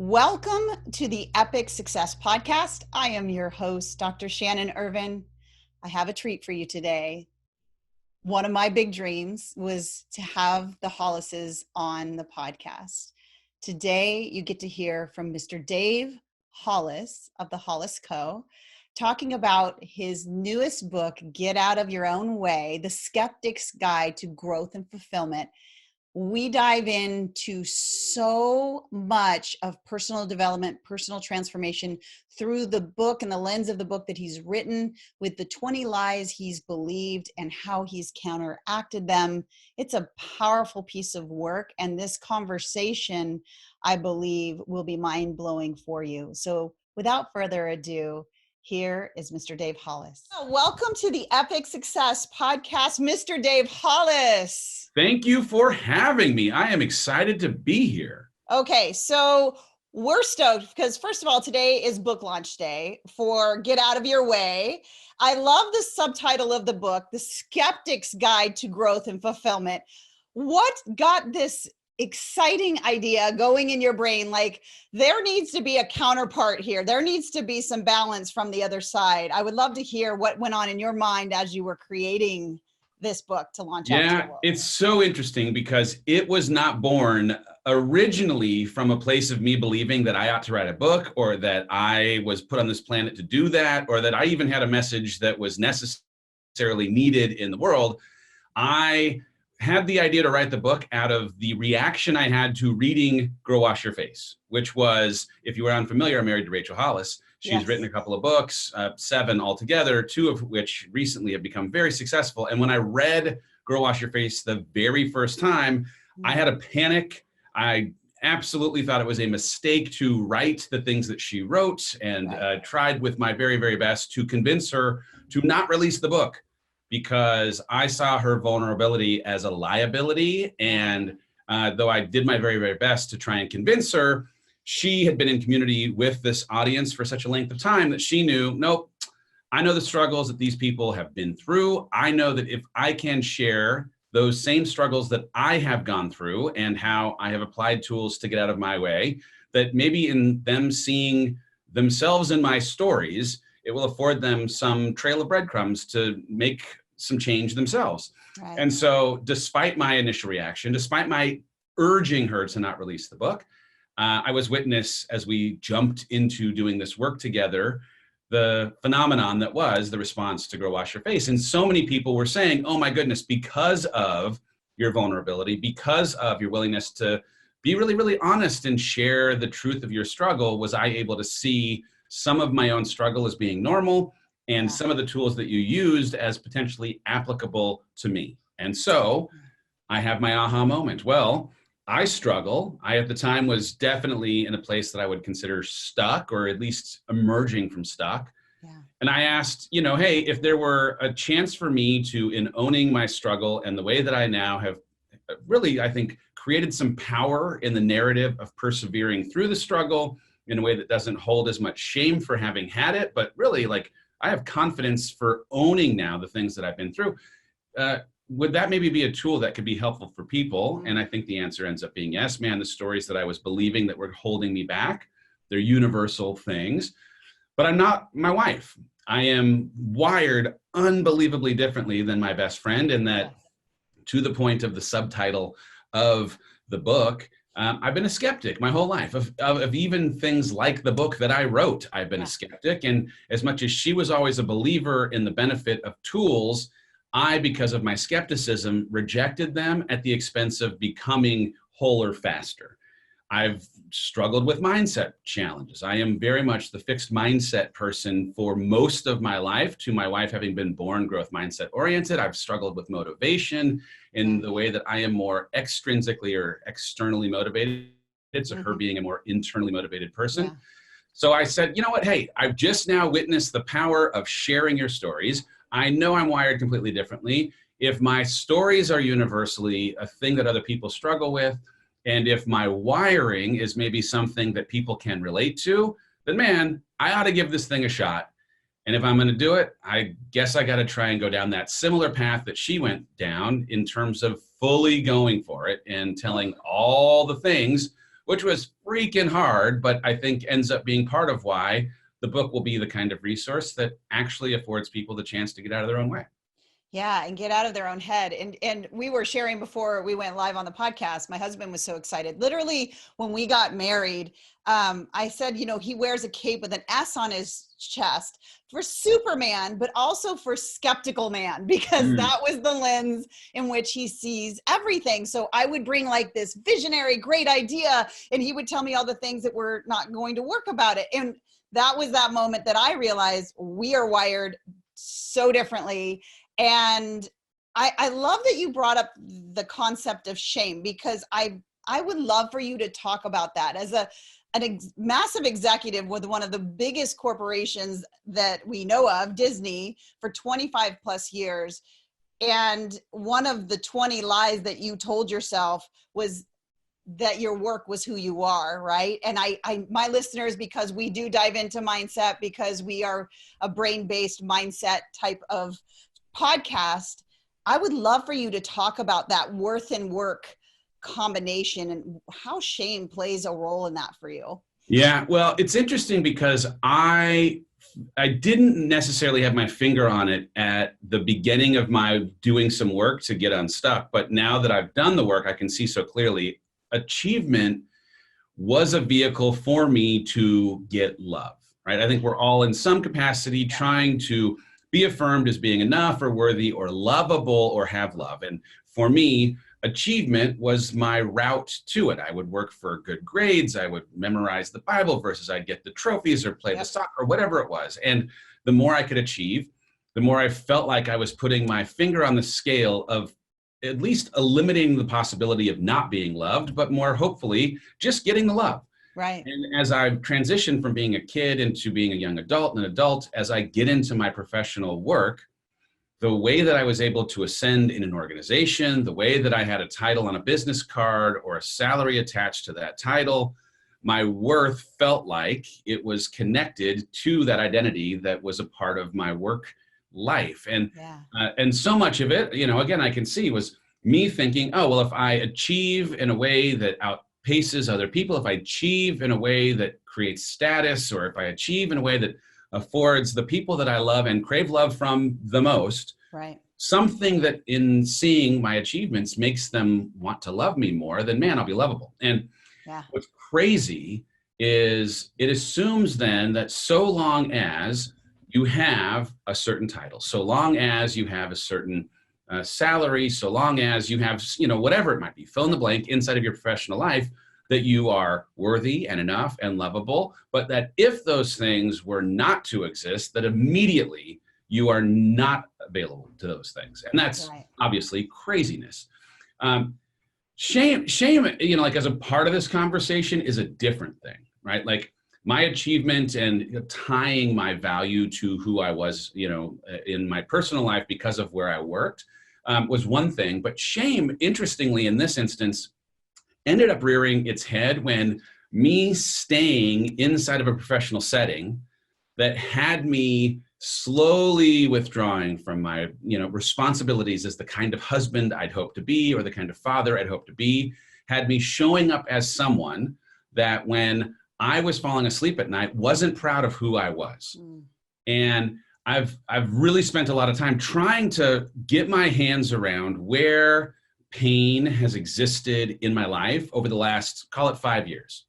Welcome to the Epic Success Podcast. I am your host, Dr. Shannon Irvine. I have a treat for you today. One of my big dreams was to have the Hollises on the podcast. Today, you get to hear from Mr. Dave Hollis of the Hollis Co., talking about his newest book, Get Out of Your Own Way, The Skeptic's Guide to Growth and Fulfillment. We dive into so much of personal development, personal transformation through the book and the lens of the book that he's written, with the 20 lies he's believed and how he's counteracted them. It's a powerful piece of work, and this conversation, I believe, will be mind-blowing for you. So without further ado, here is Mr. Dave Hollis. Welcome to the Epic Success Podcast, Mr. Dave Hollis. Thank you for having me. I am excited to be here. Okay, so we're stoked because, first of all, today is book launch day for Get Out of Your Way. I love the subtitle of the book, The Skeptic's Guide to Growth and Fulfillment. What got this exciting idea going in your brain? Like, there needs to be a counterpart here. There needs to be some balance from the other side. I would love to hear what went on in your mind as you were creating this book to launch out to the world. It's so interesting because it was not born originally from a place of me believing that I ought to write a book, or that I was put on this planet to do that, or that I even had a message that was necessarily needed in the world. I had the idea to write the book out of the reaction I had to reading Girl Wash Your Face, which was, if you were unfamiliar, I'm married to Rachel Hollis. She's written a couple of books, 7 altogether, 2 of which recently have become very successful. And when I read Girl Wash Your Face the very first time, I had a panic. I absolutely thought it was a mistake to write the things that she wrote, and tried with my very, very best to convince her to not release the book, because I saw her vulnerability as a liability. And though I did my very, very best to try and convince her, she had been in community with this audience for such a length of time that she knew, nope, I know the struggles that these people have been through. I know that if I can share those same struggles that I have gone through and how I have applied tools to get out of my way, that maybe in them seeing themselves in my stories, it will afford them some trail of breadcrumbs to make some change themselves. Right. And so despite my initial reaction, despite my urging her to not release the book, I was witness, as we jumped into doing this work together, the phenomenon that was the response to Girl Wash Your Face. And so many people were saying, oh my goodness, because of your vulnerability, because of your willingness to be really, really honest and share the truth of your struggle, was I able to see some of my own struggle as being normal, and some of the tools that you used as potentially applicable to me. And so I have my aha moment. Well, I struggle. I, at the time, was definitely in a place that I would consider stuck, or at least emerging from stuck. Yeah. And I asked, hey, if there were a chance for me to, in owning my struggle and the way that I now have really, I think, created some power in the narrative of persevering through the struggle in a way that doesn't hold as much shame for having had it, but really, like, I have confidence for owning now the things that I've been through. Would that maybe be a tool that could be helpful for people? And I think the answer ends up being yes, man. The stories that I was believing that were holding me back, they're universal things. But I'm not my wife. I am wired unbelievably differently than my best friend, in that, to the point of the subtitle of the book, I've been a skeptic my whole life of even things like the book that I wrote. I've been a skeptic. And as much as she was always a believer in the benefit of tools, I, because of my skepticism, rejected them at the expense of becoming wholer faster. I've struggled with mindset challenges. I am very much the fixed mindset person for most of my life, to my wife having been born growth mindset oriented. I've struggled with motivation in the way that I am more extrinsically or externally motivated, so her being a more internally motivated person. Yeah. So I said, you know what? Hey, I've just now witnessed the power of sharing your stories. I know I'm wired completely differently. If my stories are universally a thing that other people struggle with, and if my wiring is maybe something that people can relate to, then man, I ought to give this thing a shot. And if I'm going to do it, I guess I got to try and go down that similar path that she went down, in terms of fully going for it and telling all the things which was freaking hard, but I think ends up being part of why the book will be the kind of resource that actually affords people the chance to get out of their own way. Yeah, and get out of their own head. And we were sharing before we went live on the podcast. My husband was so excited. Literally, when we got married, I said, he wears a cape with an S on his chest for Superman, but also for skeptical man, because that was the lens in which he sees everything. So I would bring like this visionary, great idea, and he would tell me all the things that were not going to work about it. And that was that moment that I realized we are wired so differently. And I love that you brought up the concept of shame, because I would love for you to talk about that as a massive executive with one of the biggest corporations that we know of, Disney, for 25 plus years. And one of the 20 lies that you told yourself was that your work was who you are, right? And my listeners, because we do dive into mindset, because we are a brain-based mindset type of podcast, I would love for you to talk about that worth and work combination and how shame plays a role in that for you. Yeah, well, it's interesting because I didn't necessarily have my finger on it at the beginning of my doing some work to get unstuck. But now that I've done the work, I can see so clearly achievement was a vehicle for me to get love, right? I think we're all in some capacity trying to be affirmed as being enough or worthy or lovable or have love. And for me, achievement was my route to it. I would work for good grades. I would memorize the Bible verses. I'd get the trophies or play the soccer or whatever it was. And the more I could achieve, the more I felt like I was putting my finger on the scale of at least eliminating the possibility of not being loved, but more hopefully just getting the love. Right. And as I've transitioned from being a kid into being a young adult and an adult, as I get into my professional work, the way that I was able to ascend in an organization, the way that I had a title on a business card or a salary attached to that title, my worth felt like it was connected to that identity that was a part of my work life. And so much of it, again, I can see was me thinking, oh, well, if I achieve in a way that outpaces other people, if I achieve in a way that creates status, or if I achieve in a way that affords the people that I love and crave love from the most, something that in seeing my achievements makes them want to love me more, then man, I'll be lovable. And what's crazy is it assumes then that so long as you have a certain title, so long as you have a certain salary, so long as you have, whatever it might be, fill in the blank inside of your professional life, that you are worthy and enough and lovable, but that if those things were not to exist, that immediately you are not available to those things. And that's obviously craziness. Shame, like as a part of this conversation is a different thing, right? Like my achievement and tying my value to who I was, in my personal life because of where I worked was one thing. But shame, interestingly, in this instance, ended up rearing its head when me staying inside of a professional setting that had me slowly withdrawing from my, responsibilities as the kind of husband I'd hoped to be or the kind of father I'd hoped to be, had me showing up as someone that when I was falling asleep at night wasn't proud of who I was. And I've really spent a lot of time trying to get my hands around where pain has existed in my life over the last, call it 5 years.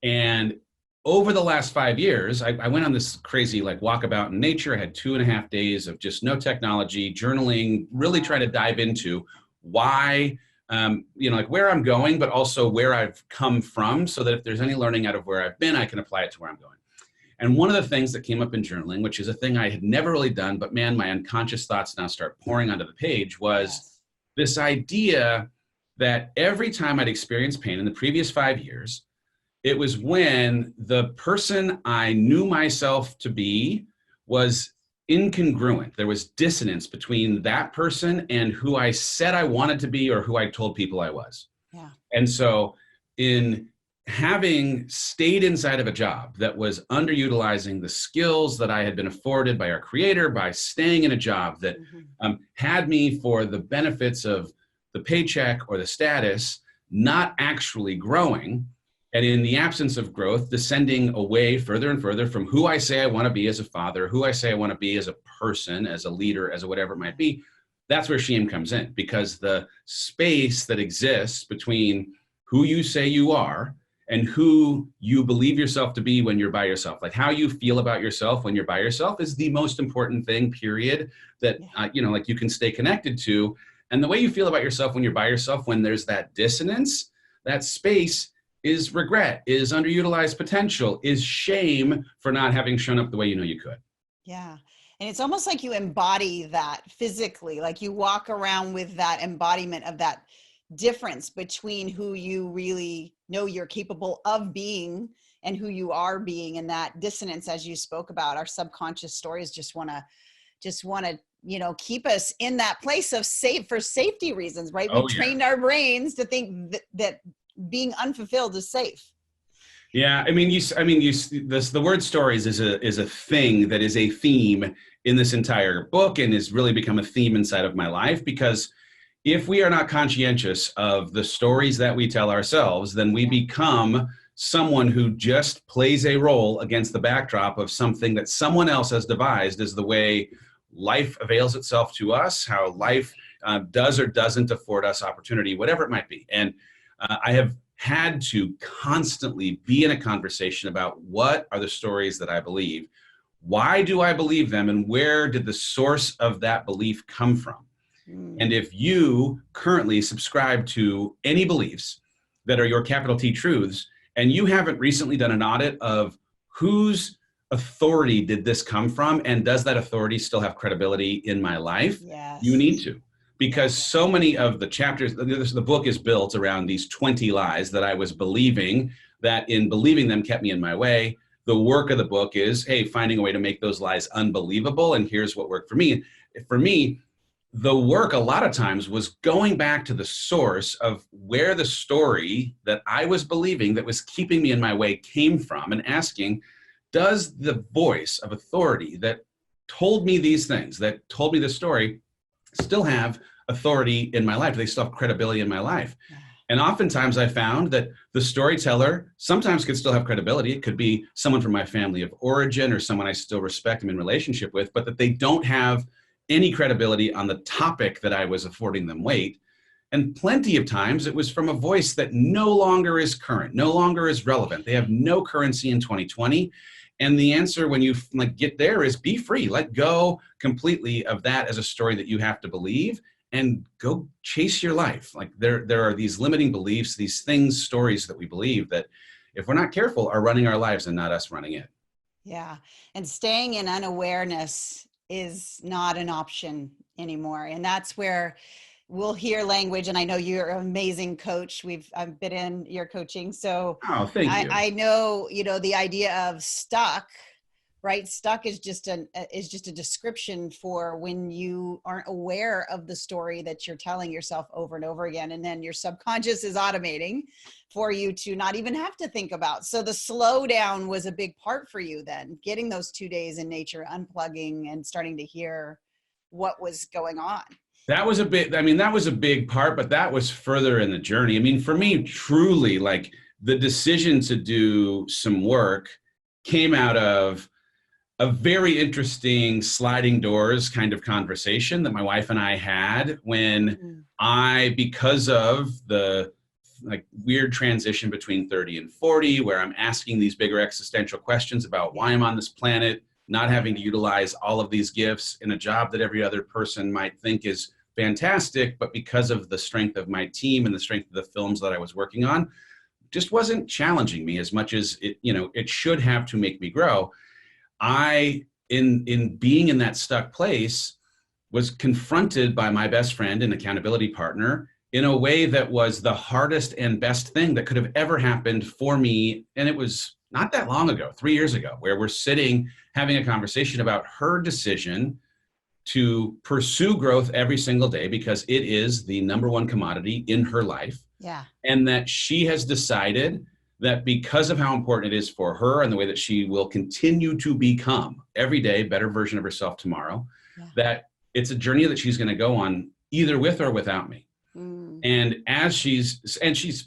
And over the last 5 years, I went on this crazy walkabout in nature. I had 2.5 days of just no technology, journaling, really trying to dive into why, where I'm going, but also where I've come from, so that if there's any learning out of where I've been, I can apply it to where I'm going. And one of the things that came up in journaling, which is a thing I had never really done, but man, my unconscious thoughts now start pouring onto the page, was this idea that every time I'd experienced pain in the previous 5 years, it was when the person I knew myself to be was incongruent. There was dissonance between that person and who I said I wanted to be or who I told people I was. And so in having stayed inside of a job that was underutilizing the skills that I had been afforded by our creator, by staying in a job that had me for the benefits of the paycheck or the status, not actually growing, And in the absence of growth, descending away further and further from who I say I want to be as a father, who I say I want to be as a person, as a leader, as a whatever it might be, that's where shame comes in, because the space that exists between who you say you are and who you believe yourself to be when you're by yourself, like how you feel about yourself when you're by yourself, is the most important thing, period, that, like you can stay connected to. And the way you feel about yourself when you're by yourself, when there's that dissonance, that space is regret, is underutilized potential, is shame for not having shown up the way you know you could. Yeah. And it's almost like you embody that physically, like you walk around with that embodiment of that difference between who you really know you're capable of being and who you are being. And that dissonance, as you spoke about, our subconscious stories just want to, keep us in that place of for safety reasons, right? We've trained our brains to think that being unfulfilled is safe. Yeah, the word stories is a thing that is a theme in this entire book and has really become a theme inside of my life, because if we are not conscientious of the stories that we tell ourselves, then we become someone who just plays a role against the backdrop of something that someone else has devised as the way life avails itself to us, how life does or doesn't afford us opportunity, whatever it might be. And I have had to constantly be in a conversation about what are the stories that I believe, why do I believe them, and where did the source of that belief come from? And if you currently subscribe to any beliefs that are your capital T truths, and you haven't recently done an audit of whose authority did this come from, and does that authority still have credibility in my life? Yes. You need to. Because so many of the chapters, the book is built around these 20 lies that I was believing, that in believing them kept me in my way. The work of the book is, hey, finding a way to make those lies unbelievable, and here's what worked for me. For me, the work a lot of times was going back to the source of where the story that I was believing that was keeping me in my way came from, and asking, does the voice of authority that told me these things, that told me this story, still have authority in my life? Do they still have credibility in my life? And oftentimes I found that the storyteller sometimes could still have credibility. It could be someone from my family of origin or someone I still respect and in relationship with, but that they don't have any credibility on the topic that I was affording them weight. And plenty of times it was from a voice that no longer is current, no longer is relevant. They have no currency in 2020. And the answer when you get there is be free. Let go completely of that as a story that you have to believe, and go chase your life. Like there are these limiting beliefs, these things, stories that we believe that, if we're not careful, are running our lives and not us running it. Yeah. And staying in unawareness is not an option anymore. And that's where we'll hear language. And I know you're an amazing coach. I've been in your coaching. So thank you. I know, the idea of stuck, right? Stuck is just a description for when you aren't aware of the story that you're telling yourself over and over again. And then your subconscious is automating for you to not even have to think about. So the slowdown was a big part for you then, getting those 2 days in nature, unplugging and starting to hear what was going on. That was a big part, but that was further in the journey. For me, truly, the decision to do some work came out of a very interesting sliding doors kind of conversation that my wife and I had when because of the weird transition between 30 and 40, where I'm asking these bigger existential questions about why I'm on this planet, not having to utilize all of these gifts in a job that every other person might think is fantastic, but because of the strength of my team and the strength of the films that I was working on, just wasn't challenging me as much as it should have to make me grow. I, in being in that stuck place, was confronted by my best friend and accountability partner in a way that was the hardest and best thing that could have ever happened for me. And it was not that long ago, 3 years ago, where we're sitting having a conversation about her decision to pursue growth every single day because it is the number one commodity in her life. Yeah. And that she has decided that because of how important it is for her and the way that she will continue to become every day better version of herself tomorrow, that it's a journey that she's going to go on either with or without me. And she's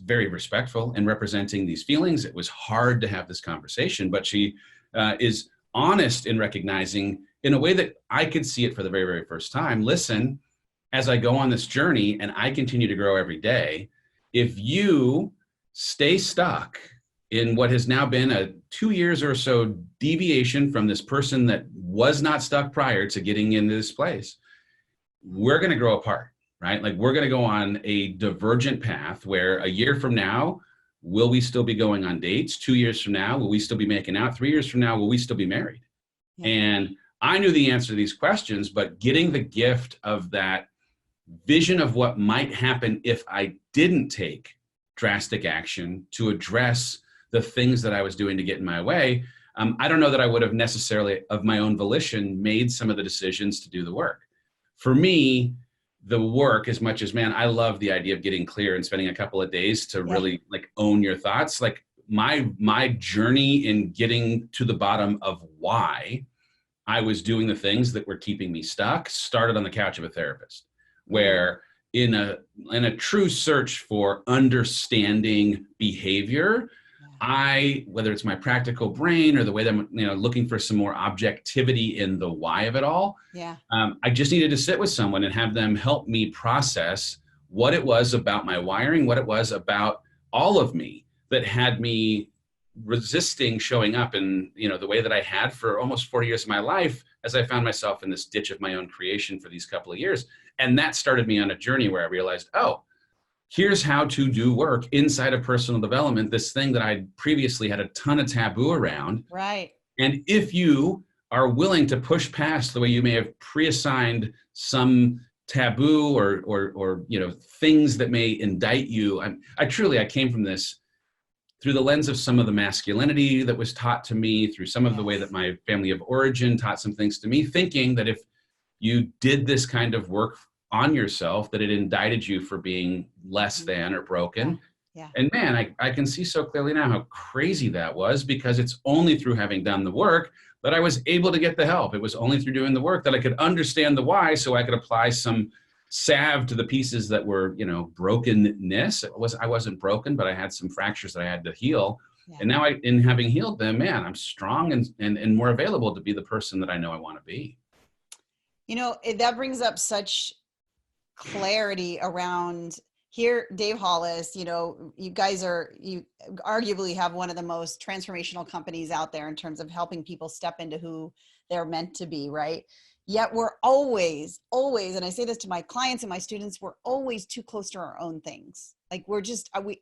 very respectful in representing these feelings. It was hard to have this conversation, but she is honest in recognizing in a way that I could see it for the very, very first time. Listen, as I go on this journey and I continue to grow every day, if you stay stuck in what has now been a 2 years or so deviation from this person that was not stuck prior to getting into this place, we're going to grow apart, right? Like we're going to go on a divergent path where a year from now, will we still be going on dates? 2 years from now, will we still be making out? 3 years from now, will we still be married? Yeah. And I knew the answer to these questions, but getting the gift of that vision of what might happen if I didn't take drastic action to address the things that I was doing to get in my way, I don't know that I would have necessarily, of my own volition, made some of the decisions to do the work. For me, the work, as much as, man, I love the idea of getting clear and spending a couple of days to really like own your thoughts. Like my journey in getting to the bottom of why I was doing the things that were keeping me stuck started on the couch of a therapist, where in a true search for understanding behavior, whether it's my practical brain or the way that I'm, looking for some more objectivity in the why of it all, I just needed to sit with someone and have them help me process what it was about my wiring, what it was about all of me that had me resisting showing up in, the way that I had for almost 40 years of my life, as I found myself in this ditch of my own creation for these couple of years. And that started me on a journey where I realized, here's how to do work inside of personal development, this thing that I previously had a ton of taboo around. Right. And if you are willing to push past the way you may have pre-assigned some taboo or things that may indict you, I came from this through the lens of some of the masculinity that was taught to me, through some of the way that my family of origin taught some things to me, thinking that if you did this kind of work on yourself, that it indicted you for being less than or broken. Yeah. And man, I can see so clearly now how crazy that was, because it's only through having done the work that I was able to get the help. It was only through doing the work that I could understand the why, so I could apply some salve to the pieces that were, brokenness. I wasn't broken, but I had some fractures that I had to heal. Yeah. And now in having healed them, man, I'm strong and more available to be the person that I know I want to be. That brings up such clarity around here. Dave Hollis, you guys you arguably have one of the most transformational companies out there in terms of helping people step into who they're meant to be, right? Yet we're always, and I say this to my clients and my students, we're always too close to our own things. Like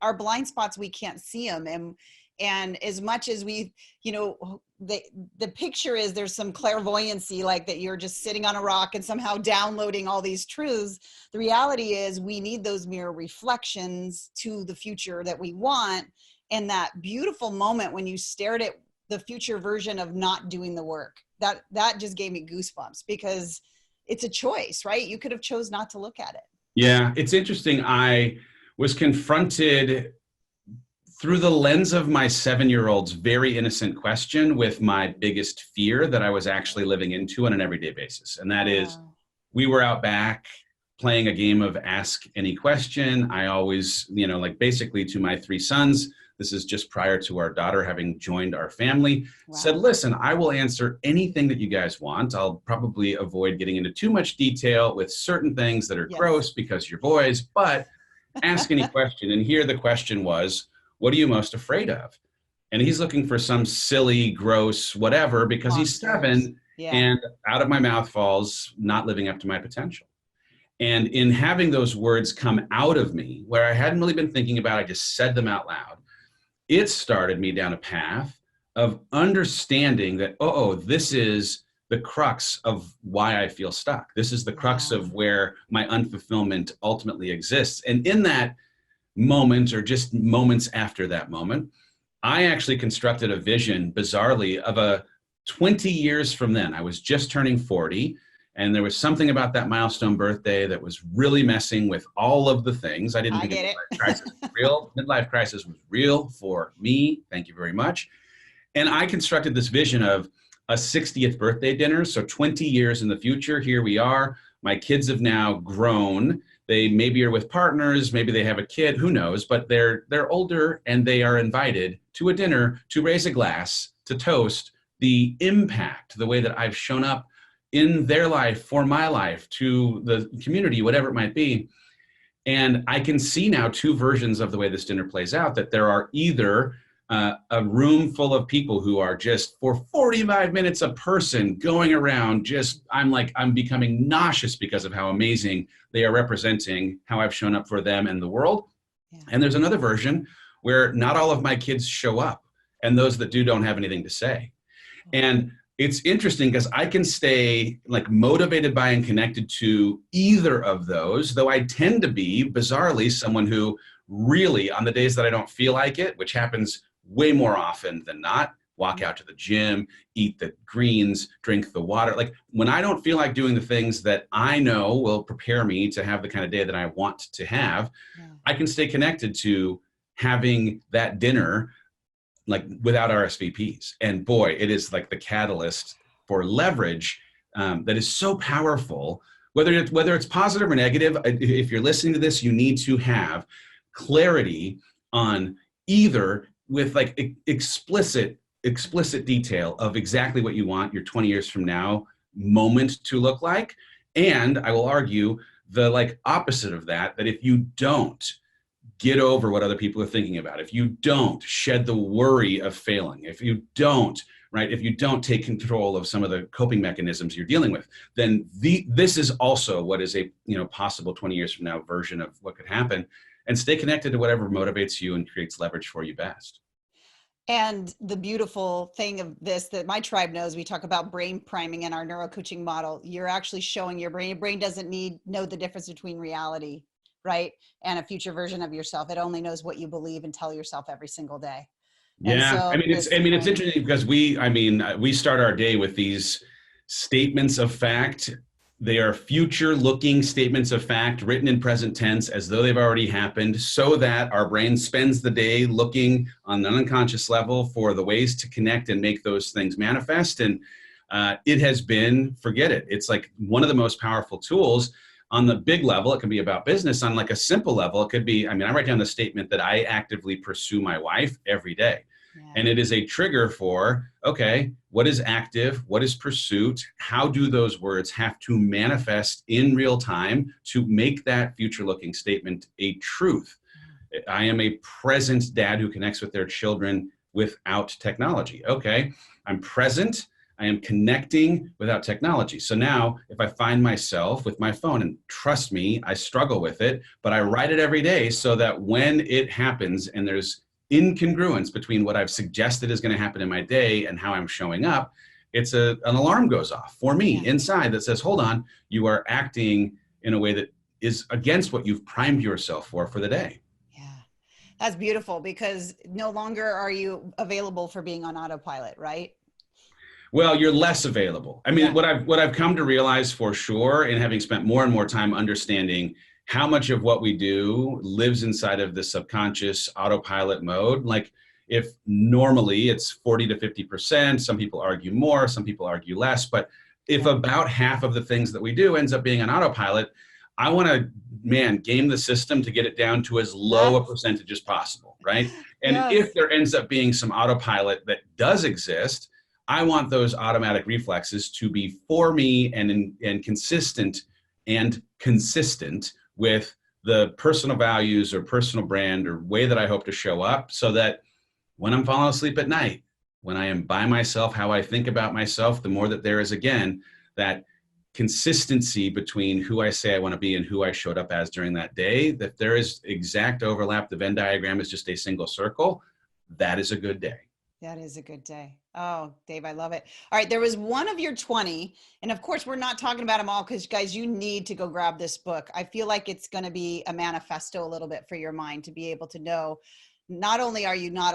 our blind spots, we can't see them. And as much as we, the picture is there's some clairvoyancy, like that you're just sitting on a rock and somehow downloading all these truths. The reality is we need those mirror reflections to the future that we want. And that beautiful moment when you stared at the future version of not doing the work, that just gave me goosebumps, because it's a choice, right? You could have chose not to look at it. Yeah, it's interesting. I was confronted through the lens of my 7-year-old's very innocent question with my biggest fear that I was actually living into on an everyday basis. And that is, we were out back playing a game of ask any question. I always, basically to my 3 sons, this is just prior to our daughter having joined our family, said, listen, I will answer anything that you guys want. I'll probably avoid getting into too much detail with certain things that are gross because you're boys, but ask any question. And here the question was, what are you most afraid of? And he's looking for some silly, gross, whatever, because he's 7 and out of my mouth falls not living up to my potential. And in having those words come out of me where I hadn't really been thinking about, I just said them out loud. It started me down a path of understanding that, this is the crux of why I feel stuck. This is the crux of where my unfulfillment ultimately exists. And in that moment, or just moments after that moment, I actually constructed a vision, bizarrely, of a 20 years from then. I was just turning 40. And there was something about that milestone birthday that was really messing with all of the things. I didn't think midlife crisis was real. Midlife crisis was real for me. Thank you very much. And I constructed this vision of a 60th birthday dinner. So 20 years in the future, here we are. My kids have now grown. They maybe are with partners, maybe they have a kid, who knows, but they're older and they are invited to a dinner to raise a glass, to toast the impact, the way that I've shown up in their life, for my life, to the community, whatever it might be. And I can see now two versions of the way this dinner plays out, that there are either a room full of people who are just for 45 minutes a person going around, just I'm becoming nauseous because of how amazing they are representing how I've shown up for them and the world. Yeah. And there's another version where not all of my kids show up, and those that do don't have anything to say. And it's interesting because I can stay motivated by and connected to either of those, though I tend to be, bizarrely, someone who really, on the days that I don't feel like it, which happens way more often than not, walk out to the gym, eat the greens, drink the water. When I don't feel like doing the things that I know will prepare me to have the kind of day that I want to have, I can stay connected to having that dinner without RSVPs. And boy, it is the catalyst for leverage that is so powerful. Whether it's positive or negative, if you're listening to this, you need to have clarity on either with explicit detail of exactly what you want your 20 years from now moment to look like. And I will argue the opposite of that, that if you don't get over what other people are thinking about, if you don't shed the worry of failing, if you don't take control of some of the coping mechanisms you're dealing with, then this is also what is a possible 20 years from now version of what could happen. And stay connected to whatever motivates you and creates leverage for you best. And the beautiful thing of this that my tribe knows, we talk about brain priming in our neurocoaching model. You're actually showing your brain doesn't know the difference between reality, right, and a future version of yourself. It only knows what you believe and tell yourself every single day. Yeah, so it's interesting because we start our day with these statements of fact. They are future-looking statements of fact written in present tense as though they've already happened, so that our brain spends the day looking on an unconscious level for the ways to connect and make those things manifest. And it has been, forget it. It's one of the most powerful tools. On the big level, it can be about business. On a simple level, it could be, I write down the statement that I actively pursue my wife every day. Yeah. And it is a trigger for, okay, what is active? What is pursuit? How do those words have to manifest in real time to make that future-looking statement a truth? I am a present dad who connects with their children without technology. Okay, I'm present. I am connecting without technology. So now if I find myself with my phone, and trust me, I struggle with it, but I write it every day so that when it happens and there's incongruence between what I've suggested is going to happen in my day and how I'm showing up, it's an alarm goes off for me inside that says, hold on, you are acting in a way that is against what you've primed yourself for the day. Yeah, that's beautiful, because no longer are you available for being on autopilot, right? Well, you're less available. What I've come to realize for sure, in having spent more and more time understanding how much of what we do lives inside of the subconscious autopilot mode. If normally it's 40 to 50%, some people argue more, some people argue less, but if about half of the things that we do ends up being on autopilot, I want to, game the system to get it down to as low a percentage as possible, right? And if there ends up being some autopilot that does exist, I want those automatic reflexes to be for me and consistent with the personal values or personal brand or way that I hope to show up, so that when I'm falling asleep at night, when I am by myself, how I think about myself, the more that there is, again, that consistency between who I say I want to be and who I showed up as during that day, that there is exact overlap. The Venn diagram is just a single circle. That is a good day. That is a good day. Oh, Dave, I love it. All right. There was one of your 20, and of course we're not talking about them all, because guys, you need to go grab this book. I feel like it's going to be a manifesto a little bit for your mind, to be able to know, not only are you not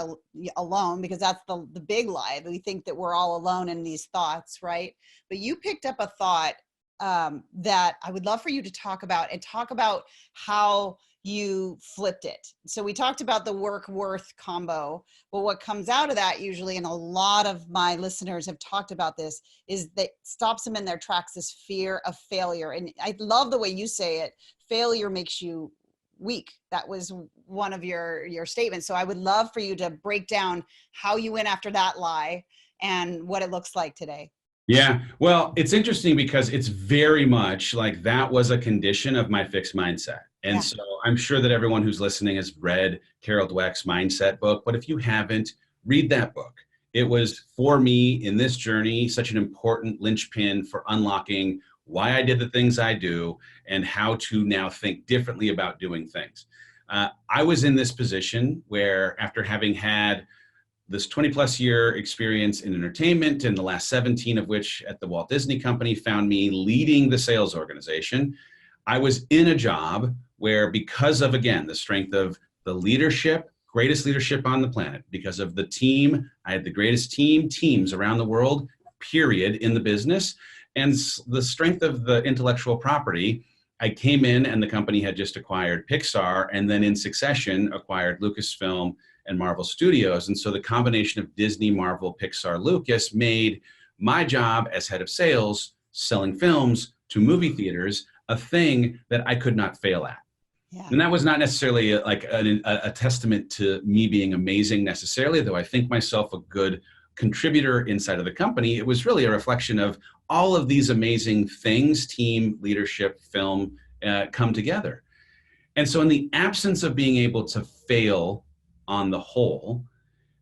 alone, because that's the big lie. We think that we're all alone in these thoughts, right? But you picked up a thought that I would love for you to talk about, and talk about how you flipped it. So we talked about the work worth combo, but what comes out of that usually, and a lot of my listeners have talked about this, is that stops them in their tracks, this fear of failure. And I love the way you say it. Failure makes you weak. That was one of your statements. So I would love for you to break down how you went after that lie and what it looks like today. Yeah, well, it's interesting because it's very much like that was a condition of my fixed mindset. And so I'm sure that everyone who's listening has read Carol Dweck's Mindset book, but if you haven't, read that book. It was, for me in this journey, such an important linchpin for unlocking why I did the things I do and how to now think differently about doing things. I was in this position where, after having had this 20 plus year experience in entertainment, and the last 17 of which at the Walt Disney Company found me leading the sales organization, I was in a job where, because of, again, the strength of the leadership, greatest leadership on the planet, because of the team, I had the greatest teams around the world, period, in the business, and the strength of the intellectual property, I came in and the company had just acquired Pixar, and then in succession acquired Lucasfilm and Marvel Studios. And so the combination of Disney, Marvel, Pixar, Lucas made my job as head of sales, selling films to movie theaters, a thing that I could not fail at. Yeah. And that was not necessarily like a testament to me being amazing necessarily, though I think myself a good contributor inside of the company. It was really a reflection of all of these amazing things, team, leadership, film, come together. And so in the absence of being able to fail on the whole,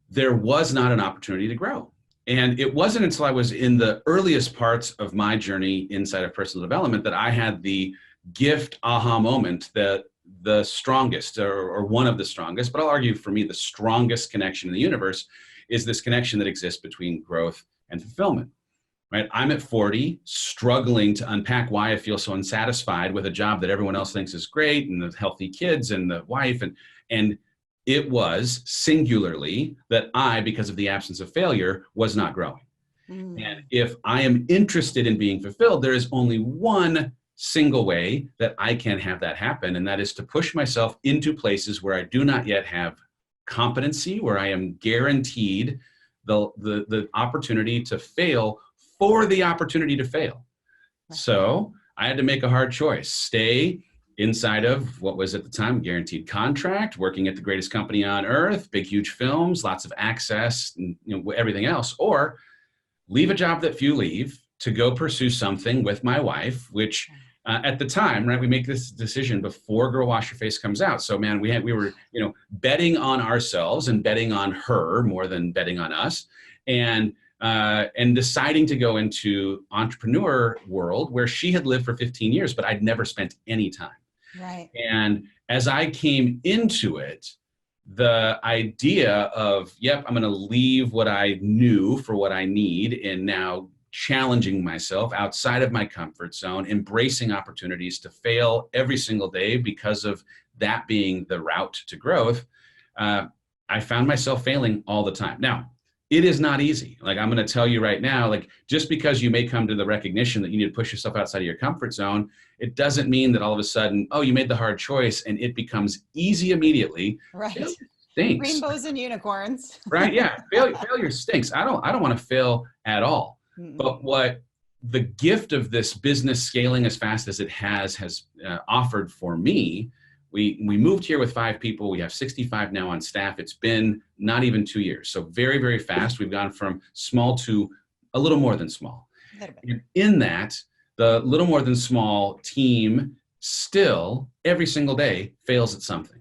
there was not an opportunity to grow. And it wasn't until I was in the earliest parts of my journey inside of personal development that I had the gift aha moment that the strongest, or one of the strongest, but I'll argue for me, the strongest connection in the universe is this connection that exists between growth and fulfillment. Right? I'm at 40, struggling to unpack why I feel so unsatisfied with a job that everyone else thinks is great, and the healthy kids and the wife. And it was singularly that I, because of the absence of failure, was not growing. And if I am interested in being fulfilled, there is only one single way that I can have that happen, and that is to push myself into places where I do not yet have competency, where I am guaranteed the opportunity to fail for the opportunity to fail. So I had to make a hard choice: stay inside of what was at the time a guaranteed contract, working at the greatest company on earth, big, huge films, lots of access, and everything else, or leave a job that few leave to go pursue something with my wife, which at the time, right, we make this decision before Girl Wash Your Face comes out. So man, we were, betting on ourselves and betting on her more than betting on us, and deciding to go into entrepreneur world where she had lived for 15 years, but I'd never spent any time. Right. And as I came into it, the idea of, yep, I'm going to leave what I knew for what I need, and now challenging myself outside of my comfort zone, embracing opportunities to fail every single day because of that being the route to growth, I found myself failing all the time. Now, it is not easy. Like, I'm going to tell you right now, like, just because you may come to the recognition that you need to push yourself outside of your comfort zone, it doesn't mean that all of a sudden, oh, you made the hard choice and it becomes easy immediately. Right. Failure stinks. Rainbows and unicorns. Right. Yeah. Failure stinks. I don't want to fail at all. But what the gift of this business scaling as fast as it has offered for me, we moved here with 5 people. We have 65 now on staff. It's been not even 2 years. So very, very fast. We've gone from small to a little more than small. And in that, the little more than small team still every single day fails at something.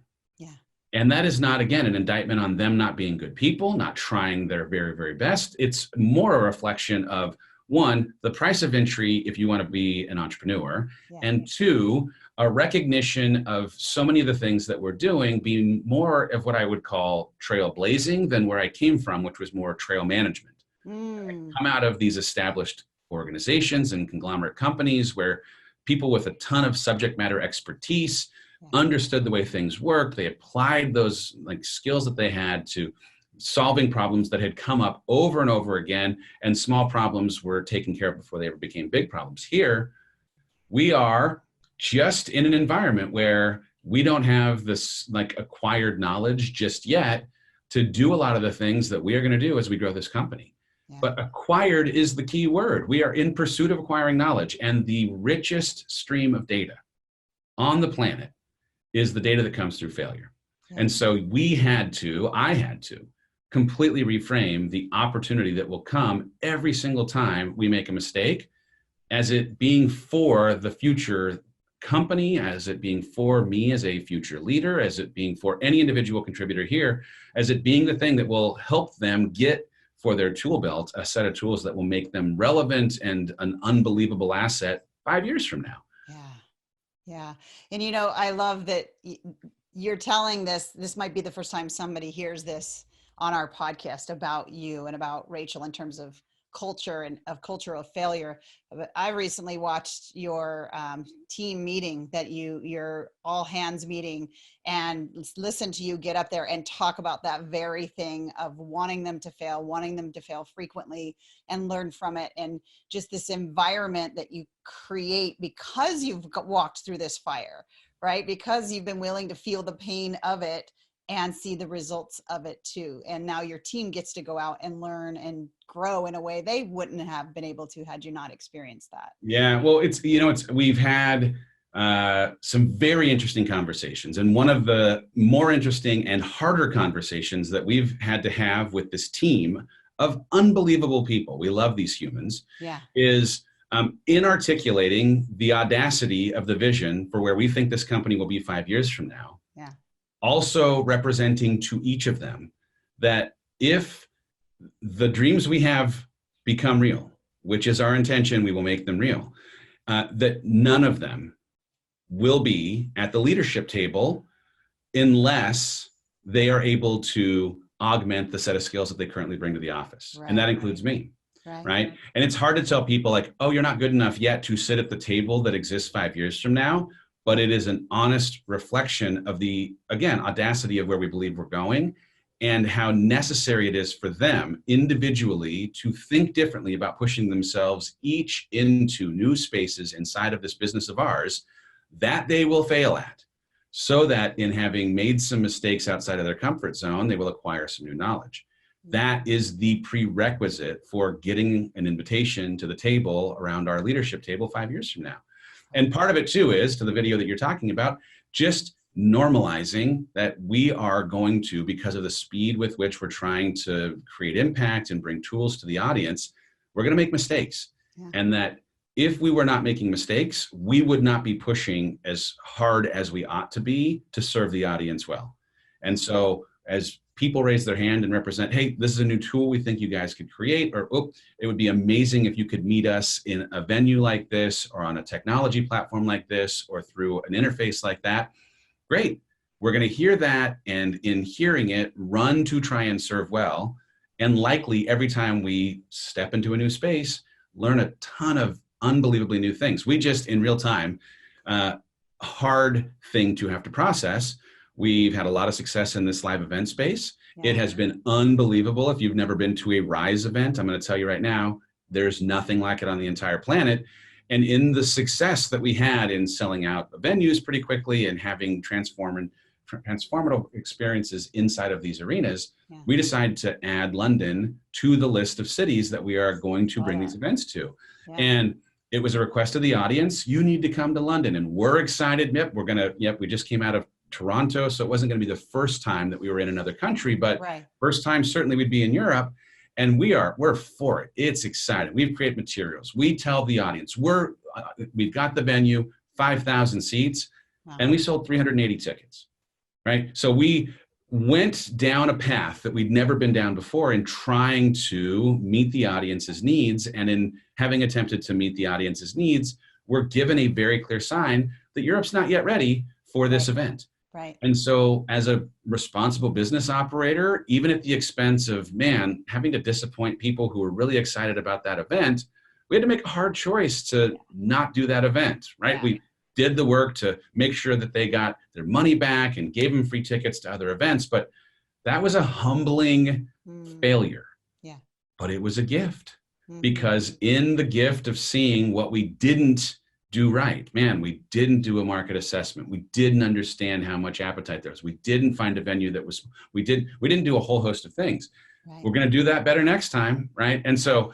And that is not, again, an indictment on them not being good people, not trying their very, very best. It's more a reflection of, one, the price of entry if you want to be an entrepreneur, and 2, a recognition of so many of the things that we're doing being more of what I would call trailblazing than where I came from, which was more trail management. I come out of these established organizations and conglomerate companies where people with a ton of subject matter expertise understood the way things worked. They applied those skills that they had to solving problems that had come up over and over again, and small problems were taken care of before they ever became big problems. Here, we are just in an environment where we don't have this like acquired knowledge just yet to do a lot of the things that we are going to do as we grow this company. Yeah. But acquired is the key word. We are in pursuit of acquiring knowledge, and the richest stream of data on the planet is the data that comes through failure. Yeah. And so I had to completely reframe the opportunity that will come every single time we make a mistake as it being for the future company, as it being for me as a future leader, as it being for any individual contributor here, as it being the thing that will help them get for their tool belt a set of tools that will make them relevant and an unbelievable asset 5 years from now. Yeah. Yeah. And, you know, I love that you're telling this might be the first time somebody hears this on our podcast about you and about Rachel in terms of culture and of culture of failure. But I recently watched your team meeting that your all hands meeting, and listened to you get up there and talk about that very thing of wanting them to fail frequently and learn from it. And just this environment that you create because you've walked through this fire, right? Because you've been willing to feel the pain of it and see the results of it too. And now your team gets to go out and learn and grow in a way they wouldn't have been able to had you not experienced that. Yeah, well, we've had some very interesting conversations. And one of the more interesting and harder conversations that we've had to have with this team of unbelievable people, we love these humans, is in articulating the audacity of the vision for where we think this company will be 5 years from now. Yeah. Also representing to each of them that if the dreams we have become real, which is our intention, we will make them real, that none of them will be at the leadership table unless they are able to augment the set of skills that they currently bring to the office. Right, and that includes me. Right. And it's hard to tell people like, oh, you're not good enough yet to sit at the table that exists 5 years from now. But it is an honest reflection of the, again, audacity of where we believe we're going and how necessary it is for them individually to think differently about pushing themselves each into new spaces inside of this business of ours that they will fail at, so that in having made some mistakes outside of their comfort zone, they will acquire some new knowledge. That is the prerequisite for getting an invitation to the table around our leadership table 5 years from now. And part of it too is, to the video that you're talking about, just normalizing that we are going to, because of the speed with which we're trying to create impact and bring tools to the audience, we're going to make mistakes. Yeah. And that if we were not making mistakes, we would not be pushing as hard as we ought to be to serve the audience well. And so as people raise their hand and represent, hey, this is a new tool we think you guys could create, or oh, it would be amazing if you could meet us in a venue like this, or on a technology platform like this, or through an interface like that. Great. We're going to hear that, and in hearing it, run to try and serve well. And likely every time we step into a new space, learn a ton of unbelievably new things. We just, in real time, hard thing to have to process. We've had a lot of success in this live event space. Yeah. It has been unbelievable. If you've never been to a Rise event, I'm going to tell you right now, there's nothing like it on the entire planet. And in the success that we had in selling out venues pretty quickly and having transformative experiences inside of these arenas, we decided to add London to the list of cities that we are going to bring these events to. Yeah. And it was a request of the audience, you need to come to London. And we're excited. We just came out of Toronto, so it wasn't going to be the first time that we were in another country, but first time certainly we'd be in Europe. And we're for it. It's exciting. We've created materials. We tell the audience we've got the venue, 5,000 seats, and we sold 380 tickets, right? So we went down a path that we'd never been down before in trying to meet the audience's needs. And in having attempted to meet the audience's needs, we're given a very clear sign that Europe's not yet ready for this event. Right. And so as a responsible business operator, even at the expense of, having to disappoint people who were really excited about that event, we had to make a hard choice to not do that event, right? Yeah. We did the work to make sure that they got their money back and gave them free tickets to other events. But that was a humbling failure. Yeah. But it was a gift, because in the gift of seeing what we didn't do right. Man, we didn't do a market assessment. We didn't understand how much appetite there was. We didn't find a venue that was, we didn't do a whole host of things. Right. We're going to do that better next time, right? And so,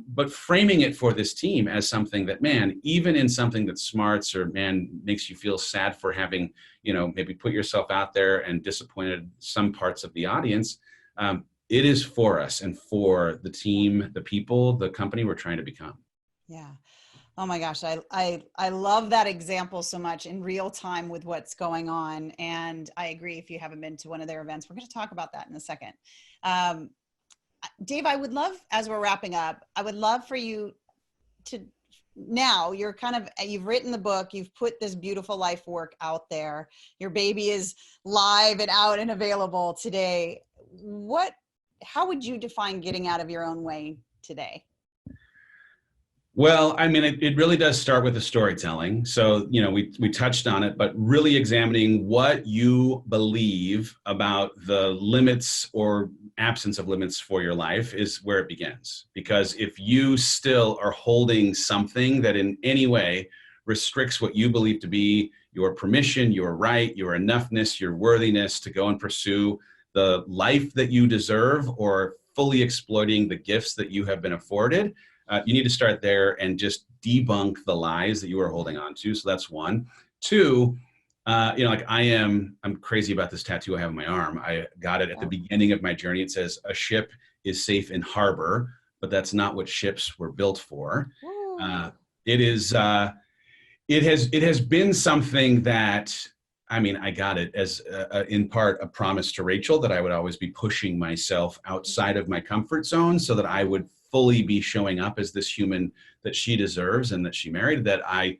but framing it for this team as something that, man, even in something that smarts or, man, makes you feel sad for having, maybe put yourself out there and disappointed some parts of the audience, it is for us and for the team, the people, the company we're trying to become. Yeah. Oh my gosh. I love that example so much in real time with what's going on. And I agree. If you haven't been to one of their events, we're going to talk about that in a second. Dave, I would love, as we're wrapping up, I would love for you to, now you're you've written the book, you've put this beautiful life work out there. Your baby is live and out and available today. How would you define getting out of your own way today? Well, I mean, it really does start with the storytelling. So, we touched on it, but really examining what you believe about the limits or absence of limits for your life is where it begins. Because if you still are holding something that in any way restricts what you believe to be your permission, your right, your enoughness, your worthiness to go and pursue the life that you deserve or fully exploiting the gifts that you have been afforded, you need to start there and just debunk the lies that you are holding on to. So that's one. Two, I'm crazy about this tattoo I have on my arm. I got it at the beginning of my journey. It says, "A ship is safe in harbor," but that's not what ships were built for. It has been something that, I got it as in part a promise to Rachel that I would always be pushing myself outside of my comfort zone so that I would fully be showing up as this human that she deserves and that she married, that I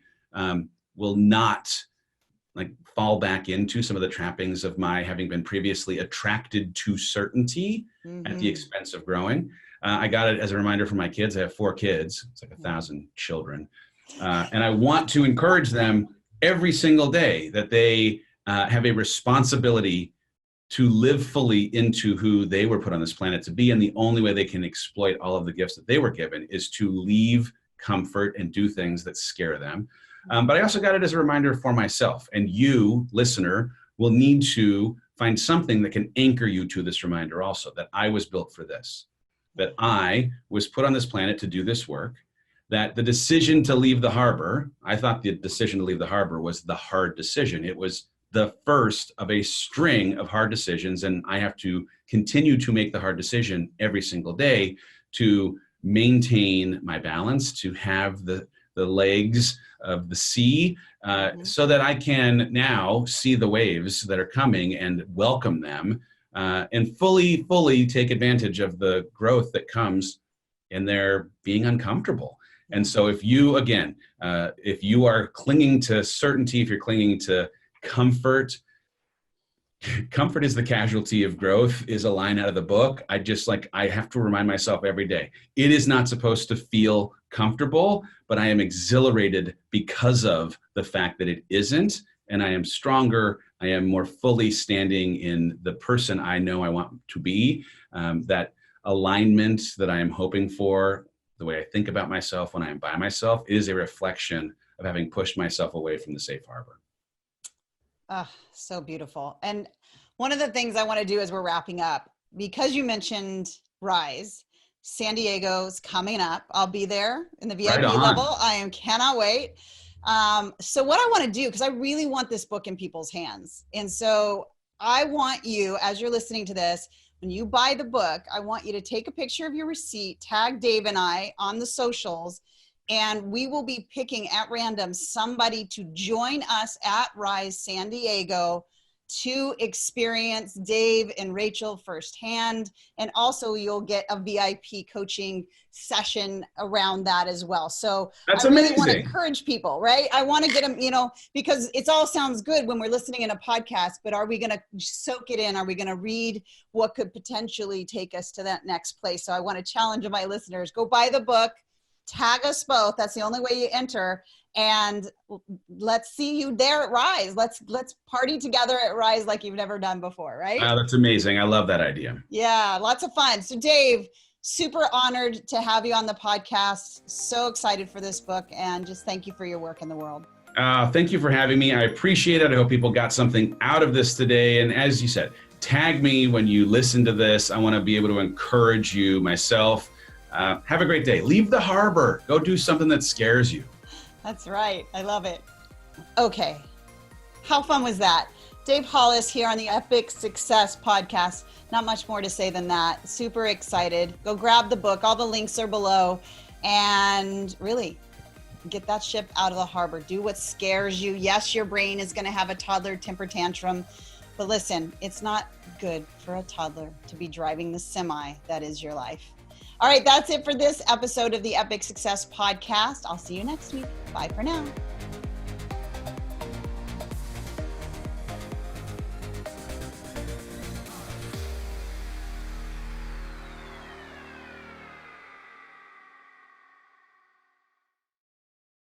will not fall back into some of the trappings of my having been previously attracted to certainty at the expense of growing. I got it as a reminder for my kids. I have 4 kids. It's like 1,000 children. And I want to encourage them every single day that they have a responsibility to live fully into who they were put on this planet to be. And the only way they can exploit all of the gifts that they were given is to leave comfort and do things that scare them. But I also got it as a reminder for myself. And you, listener, will need to find something that can anchor you to this reminder also, that I was built for this, that I was put on this planet to do this work, that the decision to leave the harbor, I thought the decision to leave the harbor was the hard decision. It was the first of a string of hard decisions, and I have to continue to make the hard decision every single day to maintain my balance, to have the legs of the sea, so that I can now see the waves that are coming and welcome them, and fully take advantage of the growth that comes in their being uncomfortable. And so if you, again, if you are clinging to certainty, if you're clinging to comfort is the casualty of growth is a line out of the book. I have to remind myself every day, it is not supposed to feel comfortable, but I am exhilarated because of the fact that it isn't. And I am stronger. I am more fully standing in the person I know I want to be. That alignment that I am hoping for, the way I think about myself when I am by myself, is a reflection of having pushed myself away from the safe harbor. Oh, so beautiful. And one of the things I want to do as we're wrapping up, because you mentioned Rise, San Diego's coming up. I'll be there in the VIP level. Cannot wait. So what I want to do, because I really want this book in people's hands. And so I want you, as you're listening to this, when you buy the book, I want you to take a picture of your receipt, tag Dave and I on the socials, and we will be picking at random somebody to join us at Rise San Diego to experience Dave and Rachel firsthand. And also you'll get a VIP coaching session around that as well. So that's I really amazing. want to encourage people, right? I want to get them, because it's all sounds good when we're listening in a podcast, but are we going to soak it in? Are we going to read what could potentially take us to that next place? So I want to challenge my listeners, go buy the book, tag us both. That's the only way you enter. And let's see you there at Rise. Let's party together at Rise like you've never done before, right? Wow, that's amazing. I love that idea. Yeah, lots of fun. So Dave, Super honored to have you on the podcast. So excited for this book, and just thank you for your work in the world. Thank you for having me. I appreciate it. I hope people got something out of this today. And as you said, tag me when you listen to this. I want to be able to encourage you myself. Have a great day. Leave the harbor. Go do something that scares you. That's right. I love it. Okay. How fun was that? Dave Hollis here on the Epic Success Podcast. Not much more to say than that. Super excited. Go grab the book. All the links are below. And really, get that ship out of the harbor. Do what scares you. Yes, your brain is going to have a toddler temper tantrum. But listen, it's not good for a toddler to be driving the semi that is your life. All right, that's it for this episode of the Epic Success Podcast. I'll see you next week. Bye for now.